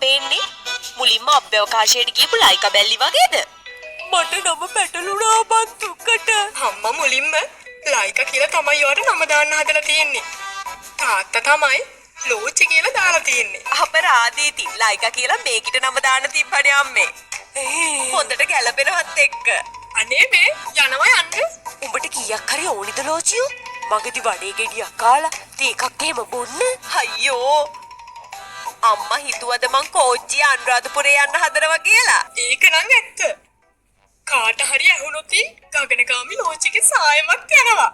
පේන්නේ? මුලින්ම අභ්‍යවකාශයට ගියපු ලයිකා බැල්ලි වගේද? මට නම පැටළුණා බං දුකට. අම්මා මුලින්ම ලයිකා කියලා තමයි යාට නම දාන්න හදලා තියෙන්නේ. තාත්තා තමයි ලෝචි කියලා දාලා තියෙන්නේ. අපරාධීති ලයිකා කියලා මේකිට නම දාන්න තිබ්බනේ අම්මේ. හොඳට ගැලපෙනවත් එක්ක. අනේ මේ යනවා යන්න. උඹට කීයක් හරි ඕනිද ලෝචියෝ? මගදී වඩේ ගෙඩියක් කාලා තේකක් එහෙම බොන්න. අයියෝ. අම්මා හිතුවද මං කෝච්චිය අනුරාධපුරේ යන්න හදනවා කියලා? ඒක නම් ඇත්ත. කාට හරි ඇහුනොත් ගගනගාමි ලෝචිගේ සායමක් යනවා.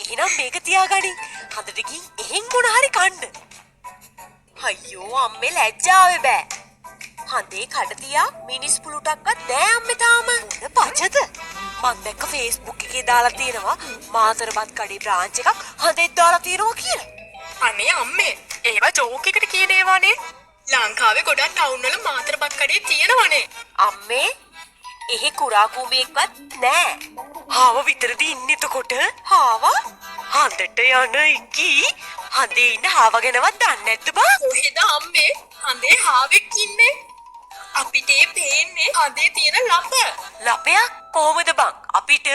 එහෙනම් මේක තියාගනින්. හදට ගින් එහෙන් මොන හරි කන්න. අයියෝ අම්මේ ලැජ්ජාවේ බෑ. හඳේ කඩ තියා මිනිස් පුලුටක්වත් නෑ අම්මේ තාම. මොන පචද? මං දැක්ක Facebook එකේ දාලා තියෙනවා මාතරබත් කඩේ බ්‍රාන්ච් එකක් හඳෙත් දාලා තියෙනවා කියලා. අනේ අම්මේ ඒවා ජෝක් එකට කියන ඒවානේ. ලංකාවේ ගොඩක් ටවුන් වල මාතරබත් කඩේ තියෙනවනේ. අම්මේ එහෙ කුරා කුඹියෙක්වත් නෑ. හාව විතරද ඉන්නේ එතකොට? හාව? හඳට යන ඉකි හඳේ ඉන්න හාව ගැනවත් දන්නේ නැද්ද බා? කොහෙද අම්මේ හඳේ හාවෙක් ඉන්නේ? අපිට පේන්නේ හඳේ තියෙන ලප. ලපයක් කොහමද බං? අපිට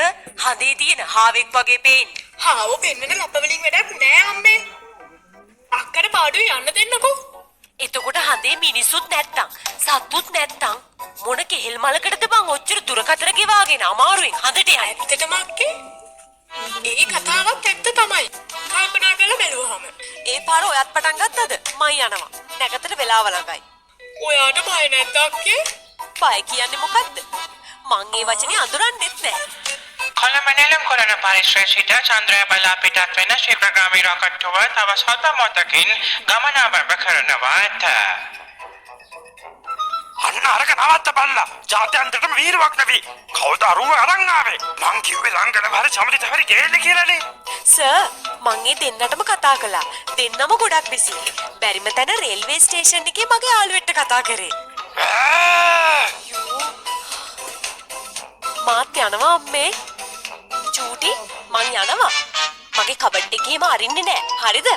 හඳේ තියෙන හාවෙක් වගේ පේන්නේ. හාව පෙන්නන ලප වලින් වැඩක් නෑ අම්මේ. අක්කට පාඩුවේ යන්න දෙන්නකෝ. එතකොට හඳේ මිනිස්සුත් නැත්තම් සත්තුත් නැත්තම් මොන කෙහෙල් මලකටද බං ඔච්චර දුරකතර ගෙවාගෙන අමාරුවෙන් හඳට යන්නේ? ඇත්තටම අක්කේ ඒ කතාවත් ඇත්ත තමයි. කල්පනා කරලා බැලුවාම. ඒ පාර ඔයත් පටන් ගත්තද? මම යනවා. නැගතට වෙලාව ළඟයි. ඔයාට බය නැද්ද අක්කේ? බය කියන්නේ මොකද්ද? මං ඒ වචනේ අඳුරන්නෙත් නෑ. කොළඹ නෙළුම් කොළන පරිශ්‍රයේ සිට චන්ද්‍රය බලා පිටත් වෙන ශීඝ්‍රගාමී රොකට්ටුව තව සත මොහොතකින් ගමනාරම්භ කරනවා ඇත. අන්න අරක නවත්ත බල්ලා. ජාත්‍යන්තරම වීරවක් නෙවි. කවුද අරුව අරන් ආවේ? මං කිව්වේ ලංකන වල සමලිත හරි ගේන්න කියලානේ. සර් මං ඒ දෙන්නටම කතා කළා. දෙන්නම ගොඩක් බිසි. බැරිම තැන රේල්වේ ස්ටේෂන් එකේ මගේ යාළුවෙක්ට කතා කරේ. මාත් යනවා අම්මේ. චූටි මං යනවා. මගේ කබඩ් එකේම අරින්නේ නෑ. හරිද?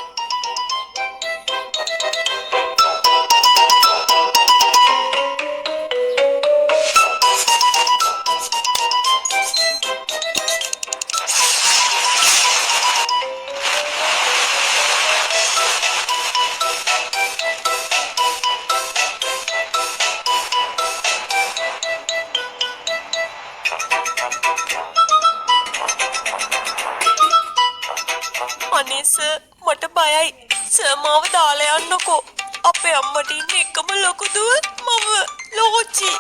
අනේ සර් මට බයයි. සර් මාව දාලා යන්නකෝ. අපේ අම්මට ඉන්නේ එකම ලොකු දුව මම ලෝචි.